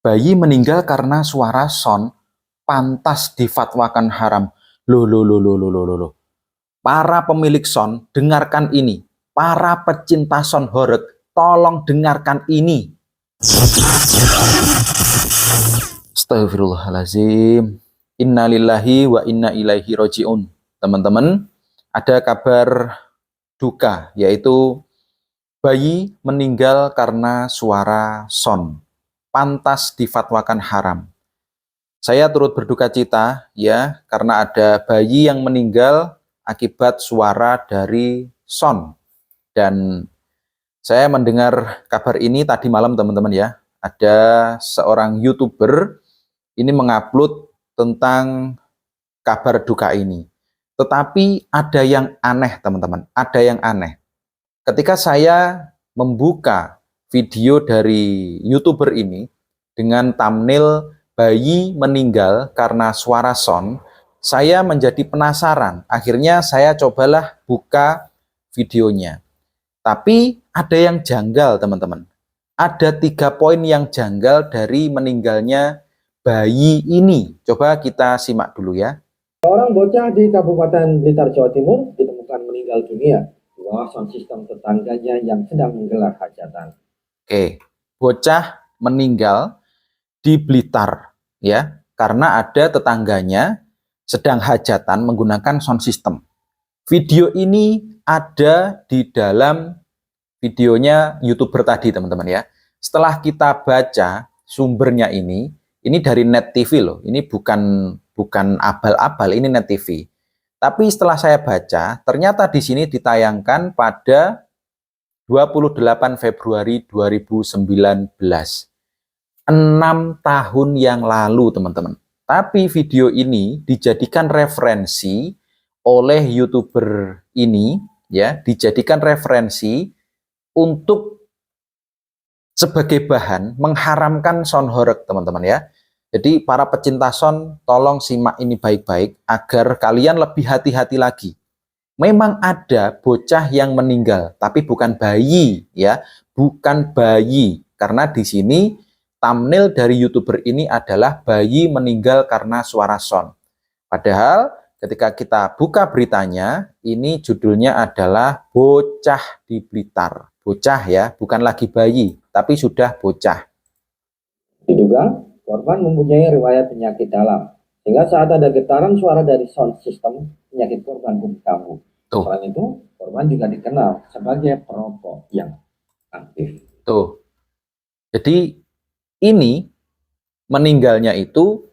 Bayi meninggal karena suara son pantas difatwakan haram. Loh. Para pemilik son, dengarkan ini. Para pecinta son horeg, tolong dengarkan ini. Astagfirullahaladzim. Innalillahi wa inna ilaihi roji'un. Teman-teman, ada kabar duka, yaitu bayi meninggal karena suara son. Pantas difatwakan haram. Saya turut berduka cita ya, karena ada bayi yang meninggal akibat suara dari son. Dan saya mendengar kabar ini tadi malam, teman-teman ya. Ada seorang YouTuber ini mengupload tentang kabar duka ini. Tetapi ada yang aneh, teman-teman. Ada yang aneh. Ketika saya membuka video dari YouTuber ini dengan thumbnail bayi meninggal karena suara son, saya menjadi penasaran. Akhirnya saya cobalah buka videonya. Tapi ada yang janggal, teman-teman. Ada 3 poin yang janggal dari meninggalnya bayi ini. Coba kita simak dulu ya. Seorang bocah di Kabupaten Blitar, Jawa Timur ditemukan meninggal dunia di bawah sound system tetangganya yang sedang menggelar hajatan. Oke, bocah meninggal di Blitar ya, karena ada tetangganya sedang hajatan menggunakan sound system. Video ini ada di dalam videonya YouTuber tadi, teman-teman ya. Setelah kita baca sumbernya ini dari Net TV loh. Ini bukan abal-abal, ini Net TV. Tapi setelah saya baca, ternyata di sini ditayangkan pada 28 Februari 2019. 6 tahun yang lalu, teman-teman. Tapi video ini dijadikan referensi oleh YouTuber ini ya, dijadikan referensi untuk sebagai bahan mengharamkan sound horeg, teman-teman ya. Jadi para pecinta sound, tolong simak ini baik-baik agar kalian lebih hati-hati lagi. Memang ada bocah yang meninggal, tapi bukan bayi ya, bukan bayi. Karena di sini thumbnail dari YouTuber ini adalah bayi meninggal karena suara son. Padahal ketika kita buka beritanya, ini judulnya adalah bocah di Blitar. Bocah ya, bukan lagi bayi, tapi sudah bocah. Diduga korban mempunyai riwayat penyakit dalam, sehingga saat ada getaran suara dari sound system, penyakit korban pun kambuh. Selain itu, korban juga dikenal sebagai perokok yang aktif. Tuh. Jadi ini meninggalnya itu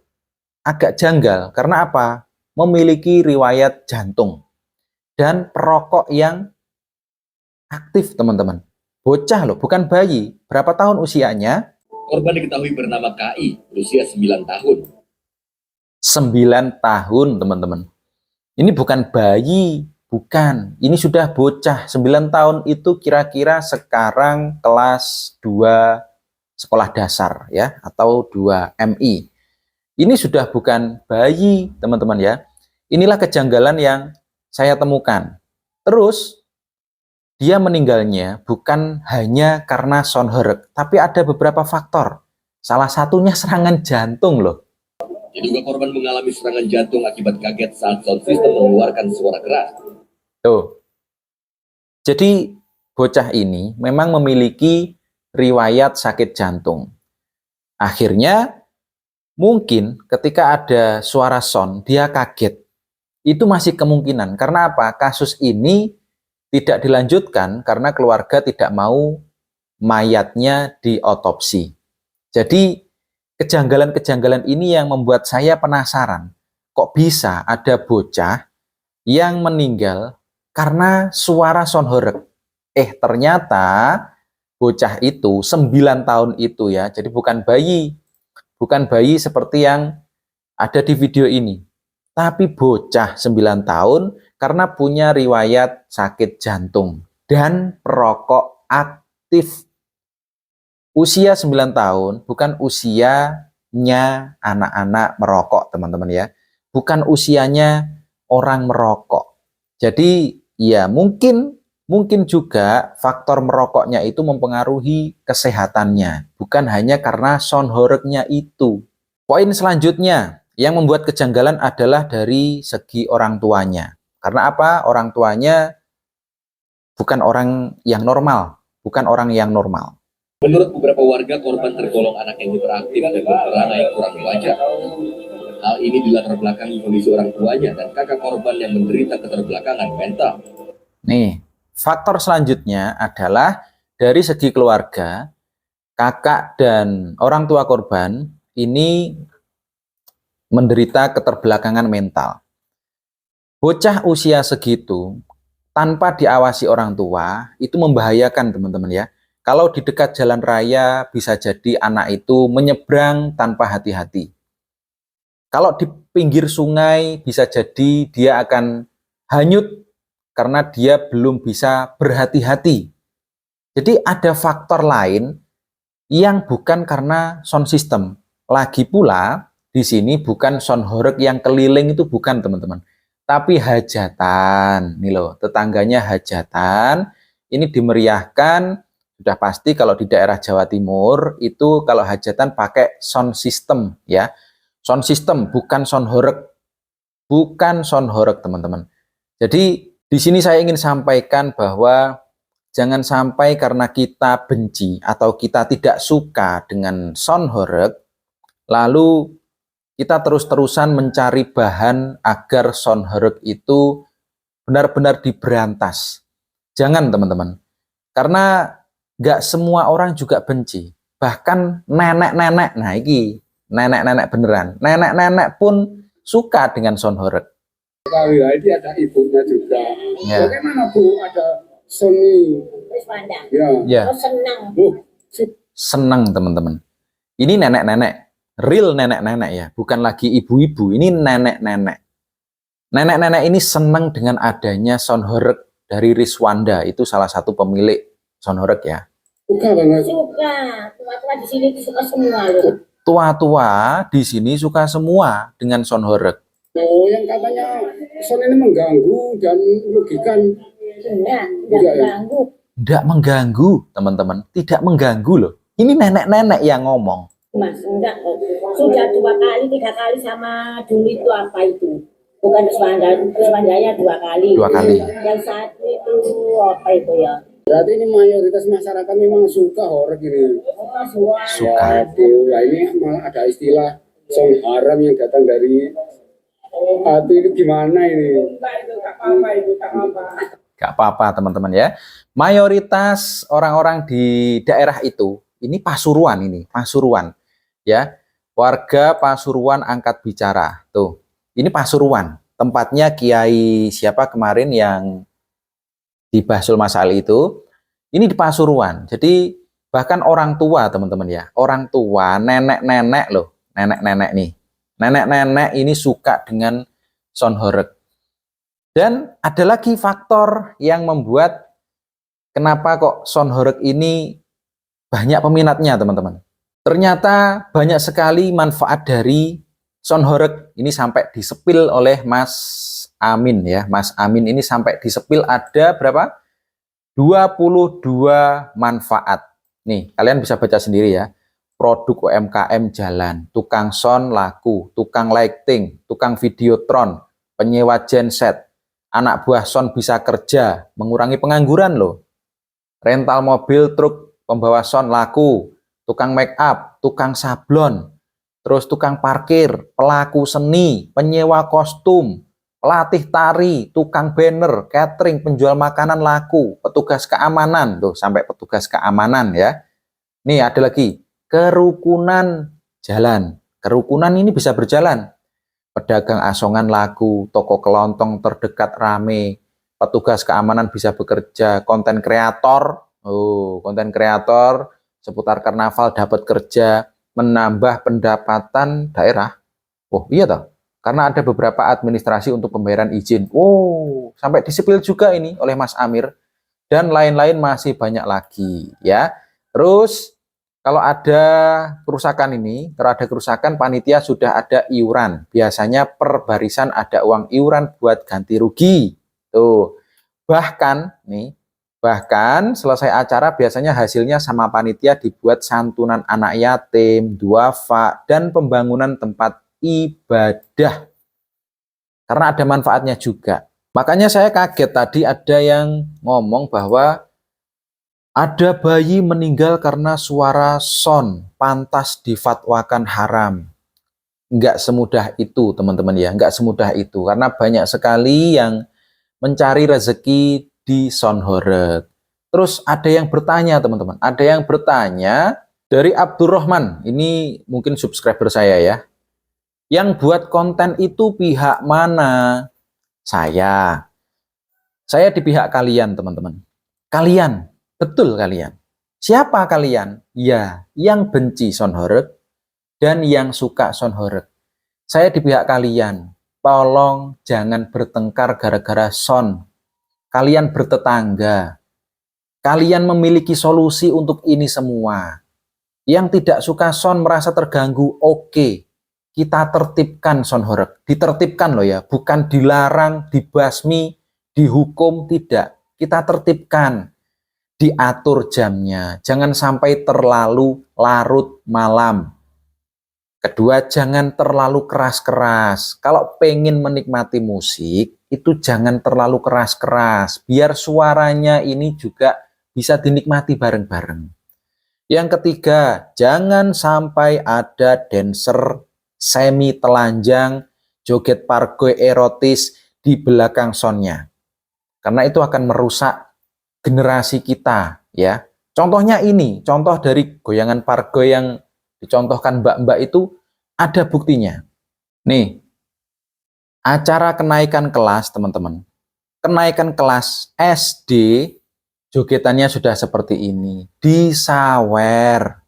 agak janggal. Karena apa? Memiliki riwayat jantung dan perokok yang aktif, teman-teman. Bocah loh, bukan bayi. Berapa tahun usianya? Korban diketahui bernama KI, berusia 9 tahun. 9 tahun, teman-teman. Ini bukan bayi, bukan. Ini sudah bocah. 9 tahun itu kira-kira sekarang kelas 2 sekolah dasar ya, atau 2 MI. Ini sudah bukan bayi, teman-teman ya. Inilah kejanggalan yang saya temukan. Terus dia meninggalnya bukan hanya karena sound horeg, tapi ada beberapa faktor. Salah satunya serangan jantung loh. Diduga korban mengalami serangan jantung akibat kaget saat sound system mengeluarkan suara keras. Tuh. Jadi bocah ini memang memiliki riwayat sakit jantung. Akhirnya mungkin ketika ada suara sound dia kaget. Itu masih kemungkinan. Karena apa? Kasus ini tidak dilanjutkan karena keluarga tidak mau mayatnya diotopsi. Jadi kejanggalan-kejanggalan ini yang membuat saya penasaran. Kok bisa ada bocah yang meninggal karena suara sound horeg? Ternyata bocah itu 9 tahun itu ya. Jadi bukan bayi. Bukan bayi seperti yang ada di video ini. Tapi bocah 9 tahun karena punya riwayat sakit jantung dan perokok aktif. Usia 9 tahun bukan usianya anak-anak merokok, teman-teman ya. Bukan usianya orang merokok. Jadi ya mungkin Mungkin juga faktor merokoknya itu mempengaruhi kesehatannya, bukan hanya karena sonhoreknya itu. Poin selanjutnya yang membuat kejanggalan adalah dari segi orang tuanya. Karena apa? Orang tuanya bukan orang yang normal, bukan orang yang normal. Menurut beberapa warga, korban tergolong anak yang hiperaktif dan berperangai kurang wajar. Hal ini dilatar belakangi kondisi orang tuanya dan kakak korban yang menderita keterbelakangan mental. Nih, faktor selanjutnya adalah dari segi keluarga, kakak dan orang tua korban ini menderita keterbelakangan mental. Bocah usia segitu tanpa diawasi orang tua itu membahayakan teman-teman ya. Kalau di dekat jalan raya bisa jadi anak itu menyeberang tanpa hati-hati. Kalau di pinggir sungai bisa jadi dia akan hanyut karena dia belum bisa berhati-hati. Jadi ada faktor lain yang bukan karena sound system. Lagi pula di sini bukan sound horeg yang keliling itu bukan teman-teman. Tapi hajatan. Nih loh, tetangganya hajatan. Ini dimeriahkan. Sudah pasti kalau di daerah Jawa Timur itu kalau hajatan pakai sound system ya. Sound system bukan sound horeg. Bukan sound horeg teman-teman. Jadi di sini saya ingin sampaikan bahwa jangan sampai karena kita benci atau kita tidak suka dengan sound horeg, lalu kita terus-terusan mencari bahan agar sound horeg itu benar-benar diberantas. Jangan teman-teman. Karena nggak semua orang juga benci. Bahkan nenek-nenek, nah ini nenek-nenek beneran. Nenek-nenek pun suka dengan sound horeg. Kali ini ada ibunya juga. Ya. Bagaimana Bu ada Sony? Ya. Oh, senang. Senang teman-teman. Ini nenek-nenek, real nenek-nenek ya, bukan lagi ibu-ibu. Ini nenek-nenek. Nenek-nenek ini senang dengan adanya sound horeg dari Riswanda. Itu salah satu pemilik sound horeg ya. Suka banget. Suka. Tua-tua di sini suka semua loh. Tua-tua di sini suka semua dengan sound horeg. Oh, yang katanya Sony ini mengganggu dan merugikan. Enggak ya? mengganggu. Tidak mengganggu, teman-teman. Tidak mengganggu loh. Ini nenek-nenek yang ngomong. Mas, enggak. Sudah 2 kali, 3 kali sama dulu itu apa itu? Bukan Riswandanya 2 kali. 2 kali. Yang satu itu apa itu ya? Berarti ini mayoritas masyarakat memang suka horeg ini. Suka. Ya, ini malah ada istilah song haram yang datang dari itu gimana ini? Gak apa-apa teman-teman ya. Mayoritas orang-orang di daerah itu, ini Pasuruan ini, Pasuruan. Ya, warga Pasuruan angkat bicara. Tuh, ini Pasuruan. Tempatnya Kiai siapa kemarin yang di Basul Masali itu. Ini di Pasuruan. Jadi bahkan orang tua teman-teman ya. Orang tua, nenek-nenek loh. Nenek-nenek nih. Nenek-nenek ini suka dengan sound horeg. Dan ada lagi faktor yang membuat kenapa kok sound horeg ini banyak peminatnya teman-teman. Ternyata banyak sekali manfaat dari sound horeg. Ini sampai disepil oleh Mas Amin ya. Mas Amin ini sampai disepil ada berapa? 22 manfaat. Nih, kalian bisa baca sendiri ya. Produk UMKM jalan, tukang sound laku, tukang lighting, tukang videotron, penyewa genset, anak buah sound bisa kerja, mengurangi pengangguran loh. Rental mobil, truk, pembawa sound laku, tukang make up, tukang sablon, terus tukang parkir, pelaku seni, penyewa kostum, pelatih tari, tukang banner, catering, penjual makanan laku, petugas keamanan, tuh sampai petugas keamanan ya. Nih ada lagi. Kerukunan jalan. Kerukunan ini bisa berjalan. Pedagang asongan laku, toko kelontong terdekat rame, petugas keamanan bisa bekerja, konten kreator, konten kreator seputar karnaval dapat kerja, menambah pendapatan daerah. Oh iya toh, karena ada beberapa administrasi untuk pembayaran izin. Sampai disipil juga ini oleh Mas Amir dan lain-lain masih banyak lagi ya. Terus kalau ada kerusakan ini, kalau ada kerusakan panitia sudah ada iuran. Biasanya per barisan ada uang iuran buat ganti rugi. Tuh. Bahkan nih, Bahkan selesai acara biasanya hasilnya sama panitia dibuat santunan anak yatim, duafa, dan pembangunan tempat ibadah. Karena ada manfaatnya juga. Makanya saya kaget tadi ada yang ngomong bahwa ada bayi meninggal karena suara son, pantas difatwakan haram. Enggak semudah itu teman-teman ya, enggak semudah itu. Karena banyak sekali yang mencari rezeki di Sonhoreg. Terus ada yang bertanya teman-teman, ada yang bertanya dari Abdurrahman, ini mungkin subscriber saya ya. Yang buat konten itu pihak mana? Saya di pihak kalian teman-teman. Kalian, betul kalian. Siapa kalian? Ya, yang benci Sonhoreg dan yang suka Sonhoreg. Saya di pihak kalian. Tolong jangan bertengkar gara-gara son. Kalian bertetangga. Kalian memiliki solusi untuk ini semua. Yang tidak suka son merasa terganggu, oke. Kita tertibkan Sonhoreg. Ditertibkan loh ya, bukan dilarang, dibasmi, dihukum, tidak. Kita tertibkan. Diatur jamnya. Jangan sampai terlalu larut malam. Kedua, jangan terlalu keras-keras. Kalau pengen menikmati musik, itu jangan terlalu keras-keras. Biar suaranya ini juga bisa dinikmati bareng-bareng. Yang ketiga, jangan sampai ada dancer semi telanjang, joget pargoy erotis di belakang soundnya. Karena itu akan merusak generasi kita. Ya. Contohnya ini, contoh dari goyangan pargoy yang dicontohkan mbak-mbak itu ada buktinya. Nih, acara kenaikan kelas teman-teman. Kenaikan kelas SD, jogetannya sudah seperti ini. Disawer.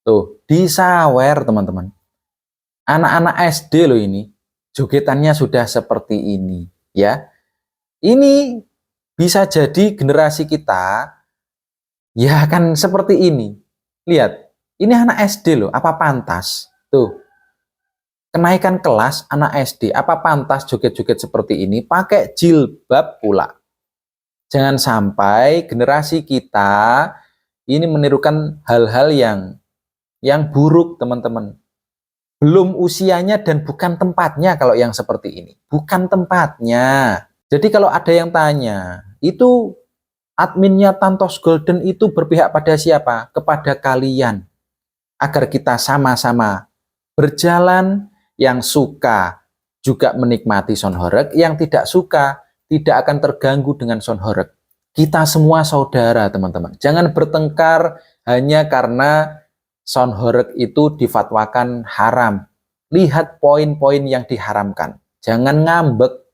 Tuh, disawer teman-teman. Anak-anak SD loh ini, jogetannya sudah seperti ini. Ya, ini bisa jadi generasi kita, ya kan seperti ini. Lihat, ini anak SD loh, apa pantas? Tuh, kenaikan kelas anak SD, apa pantas joget-joget seperti ini? Pakai jilbab pula. Jangan sampai generasi kita ini menirukan hal-hal yang buruk, teman-teman. Belum usianya dan bukan tempatnya kalau yang seperti ini. Bukan tempatnya. Jadi kalau ada yang tanya, itu adminnya Tantos Golden itu berpihak pada siapa? Kepada kalian. Agar kita sama-sama berjalan, yang suka juga menikmati Sonhoreg, yang tidak suka tidak akan terganggu dengan Sonhoreg. Kita semua saudara teman-teman. Jangan bertengkar hanya karena Sonhoreg itu difatwakan haram. Lihat poin-poin yang diharamkan. Jangan ngambek.